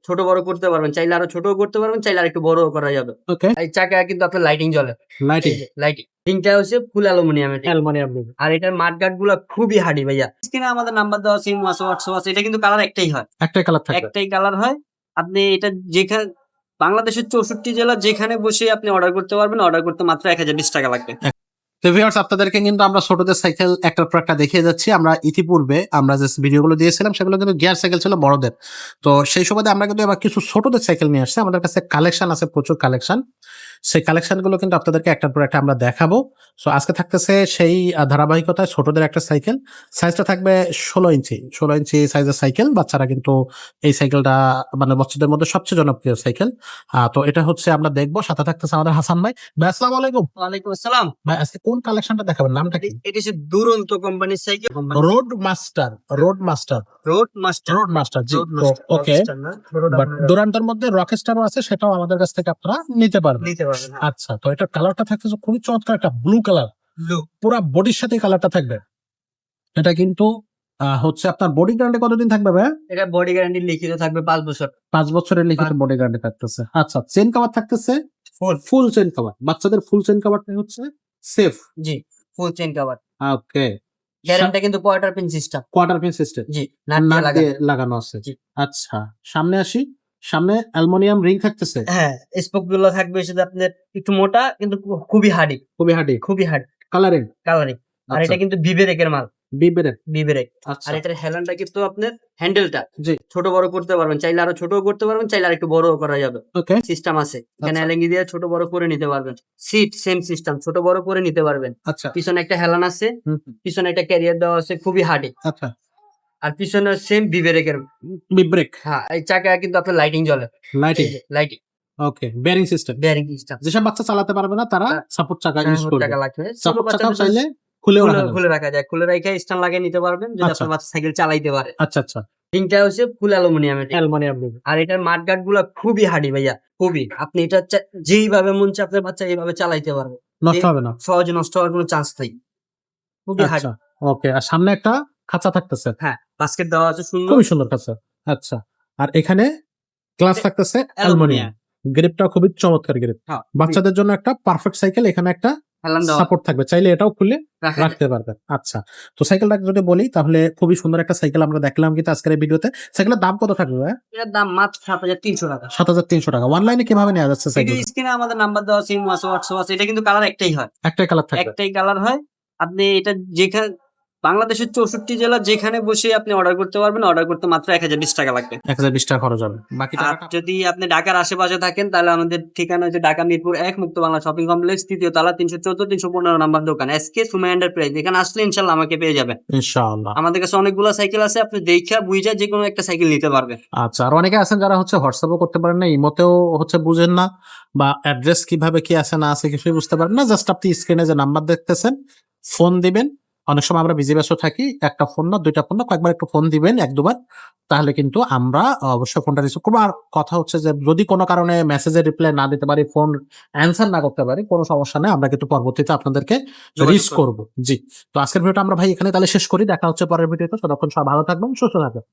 ছোট বড় করতে পারবেন, চাইলে আরো ছোটও করতে পারবেন, চাইলে আর একটু বড়ও করা যাবে। ওকে, এই চাকায় কিন্তু আপনার লাইটিং জ্বলে, লাইটিং, লাইটিং রিংটা হচ্ছে ফুল অ্যালুমিনিয়ামের ring। অ্যালুমিনিয়াম। আর এটার মাঠগার্ড গুলা খুবই হার্ডি ভাইয়া। স্ক্রিনে আমাদের নাম্বার দেওয়া আছে, ইমো আছে, হোয়াটসঅ্যাপ আছে। এটা কিন্তু কালার একটাই হয়, একটাই কালার থাকবে। একটাই কালার হয়। আপনি এটা যেখানে বাংলাদেশের 64 জেলা যেখানে বসে আপনি অর্ডার করতে পারবেন। অর্ডার করতে মাত্র 1020 টাকা লাগবে। তো ভিউয়ার্স, আপনাদেরকে কিন্তু আমরা ছোটদের সাইকেল একটার পর একটা দেখিয়ে যাচ্ছি। আমরা ইতিপূর্বে আমরা যে ভিডিওগুলো দিয়েছিলাম সেগুলো কিন্তু গিয়ার সাইকেল ছিল বড়দের। তো সেই সুবাদে আমরা কিন্তু এবার কিছু ছোটদের সাইকেল নিয়ে আসছি। আমাদের কাছে কালেকশন আছে, প্রচুর কালেকশন। সেই কালেকশন গুলো কিন্তু আপনাদেরকে একটার পর একটা আমরা দেখাবো। সো আজকে থাকতেছে সেই ধারাবাহিকতায় ছোটদের একটা সাইকেল। সাইজটা থাকবে 16 ইঞ্চি, 16 ইঞ্চি সাইজের সাইকেল। বাচ্চারা কিন্তু এই সাইকেলটা মানে বাচ্চাদের মধ্যে সবচেয়ে জনপ্রিয় সাইকেল। তো এটা হচ্ছে আমরা দেখবো। সাথে থাকতেছে আমাদের হাসান ভাই। ভাই আসসালামু আলাইকুম। ওয়ালাইকুম আসসালাম। ভাই আজকে কোন কালেকশনটা দেখাবেন, নামটা কি? এটা হচ্ছে দুরন্ত কোম্পানির cycle. Road master, road master, road master, road master. জি, রোড তো মাস্টার। ওকে। বাট দুরান্তর মধ্যে রকস্টারও আছে, সেটাও আমাদের কাছ থেকে আপনারা নিতে পারবেন। নিতে পারবেন। আচ্ছা, তো এটার কালারটা থাকতেছে খুবই চমৎকার একটা ব্লু কালার। লুক পুরা বডির সাথে কালারটা থাকবে। এটা কিন্তু হচ্ছে আপনার বডি গ্যারান্টি কতদিন থাকবে ভাই? এটা বডি গ্যারান্টি লিখিত থাকবে 5 বছর। 5 বছরের লিখিত বডি গ্যারান্টি থাকতেছে। আচ্ছা, চেন কভার থাকতেছে ফুল, ফুল চেন কভার। বাচ্চাদের ফুল চেন কভারটা হচ্ছে সেফ। জি, full chain cover. Okay, guarantee কিন্তু quarter pin system. Quarter pin system, জি, নাট নাট দিয়ে দিয়ে লাগানো। লাগানো আছে। জি। আচ্ছা, সামনে আসি। সামনে অ্যালুমিনিয়াম রিং থাকতেছে, হ্যাঁ, স্পোক গুলো থাকবে সেটা আপনার একটু মোটা কিন্তু খুবই হার্ডি, খুবই হার্ডি, খুবই হার্ড কালারিং। কালারিং। আর আচ্ছা, এটা কিন্তু বিবেরেকের মাল, বিবেরের। বিবেরেক। আচ্ছা, আর এটার হেলানটা কিন্তু আপনার হ্যান্ডেলটা জি, ছোট বড় করতে পারবেন, চাইলে আরো ছোটও করতে পারবেন, চাইলে আর একটু বড়ও করা যাবে। ওকে, সিস্টেম আছে এখানে, আচ্ছা, এলেঙ্গি দিয়ে ছোট বড় করে নিতে পারবেন। সিট সেম সিস্টেম, ছোট বড় করে নিতে পারবেন। আচ্ছা, পিছনে একটা হেলান আছে, হুম, হুম, পিছনে একটা ক্যারিয়ার দেওয়া আছে, খুবই হার্ডি। আচ্ছা, আর পিছনে সেম বিবেরেকের। বিব্রেক, হ্যাঁ, এই চাকায় কিন্তু আপনার লাইটিং জ্বলে, লাইটিং। লাইটিং, ওকে, বেয়ারিং সিস্টেম। Bearing system. যেসব বাচ্চা চালাতে পারবে না তারা সাপোর্ট চাকা ইউজ করবে। টাকা লাগবে। ছোট সাপোর্ট চাকাও বাচ্চাদের চাইলে খুলেও খুলে রাখা যাবে। খুলে রাখা যায়, খুলে রেখে স্ট্যান্ড লাগিয়ে নিতে পারবেন যদি আচ্ছা, আপনার বাচ্চা সাইকেল চালাইতে পারে। আচ্ছা, আচ্ছা, রিংটা হচ্ছে ফুল অ্যালুমিনিয়ামের ring। Aluminium ring. আর এটার মাঠগার্ড গুলা খুবই হার্ডি ভাইয়া, খুবই। আপনি এটা যেইভাবে মন চায় আপনার বাচ্চা এইভাবে চালাইতে পারবে, নষ্ট হবে না। সহজে নষ্ট হওয়ার কোনো চান্স নেই, খুবই হার্ডি। আচ্ছা, ওকে। আর সামনে একটা খাঁচা থাকতেছে, হ্যাঁ, বাস্কেট দেওয়া আছে সুন্দর, খুবই সুন্দর খাঁচা। আচ্ছা, আর এখানে গ্লাস থাকতেছে অ্যালুমিনিয়াম। গ্রিপটা খুবই চমৎকার গ্রিপ। হ্যাঁ, বাচ্চাদের জন্য একটা পারফেক্ট সাইকেল। এখানে একটা হেলান দেওয়া সাপোর্ট থাকবে, চাইলে এটাও খুলে রাখা যায়। রাখতে পারবেন। আচ্ছা, তো সাইকেলটা যদি বলি তাহলে খুবই সুন্দর একটা সাইকেল আমরা দেখলাম কিন্তু আজকের এই ভিডিওতে। সাইকেলের দাম কত থাকবে ভাই? এটার দাম মাত্র 7300 টাকা। 7,300 টাকা। অনলাইনে কিভাবে নেওয়া যাচ্ছে সাইকেল? ভিডিও স্ক্রিনে আমাদের নাম্বার দেওয়া আছে, ইমো আছে, হোয়াটসঅ্যাপ আছে। এটা কিন্তু কালার একটাই হয়, একটাই কালার থাকবে। একটাই কালার হয়। আপনি এটা যেখানে বাংলাদেশের 64 জেলা যেখানে বসে আপনি অর্ডার করতে পারবেন। অর্ডার করতে মাত্র 1020 টাকা লাগবে। 1,020 টাকা খরচ হবে, বাকি আর টাকাটা যদি আপনি ঢাকার আশেপাশে থাকেন তাহলে আমাদের ঠিকানা হচ্ছে ঢাকা মিরপুর 1 মুক্ত বাংলা শপিং কমপ্লেক্স, 3য় তলা, 314 315 নাম্বার দোকান, এসকে সুমা এন্টারপ্রাইজ। এখানে আসলে ইনশাল্লাহ আমাকে পেয়ে যাবেন। ইনশাআল্লাহ। আমাদের কাছে অনেকগুলো সাইকেল আছে, আপনি দেখা বুঝা যে কোনো একটা সাইকেল নিতে পারবেন। আচ্ছা, আর অনেকে আছেন যারা হচ্ছে হোয়াটসঅ্যাপও করতে পারেন না, ইমোতেও হচ্ছে বুঝেন না, বা অ্যাড্রেস কিভাবে কি আছে না আছে কিছুই বুঝতে পারেন না। জাস্ট আপনি স্ক্রিনে যে নাম্বার দেখতেছেন ফোন দিবেন। অনেক সময় আমরা বিজি ব্যস্ত থাকি, একটা ফোন না দুইটা ফোন না কয়েকবার একটু ফোন দিবেন, 1-2 বার, তাহলে কিন্তু আমরা অবশ্যই ফোনটা রিসিভ করবো। আর কথা হচ্ছে যে যদি কোনো কারণে মেসেজের রিপ্লাই না দিতে পারি, ফোন অ্যান্সার না করতে পারি, কোনো সমস্যা নেই, আমরা কিন্তু পরবর্তীতে আপনাদেরকে রিচ করবো। জি, তো আজকের ভিডিওটা আমরা ভাই এখানে তাহলে শেষ করি। দেখা হচ্ছে পরের ভিডিওতে। ততক্ষণ সবাই ভালো থাকবেন, সুস্থ থাকবেন।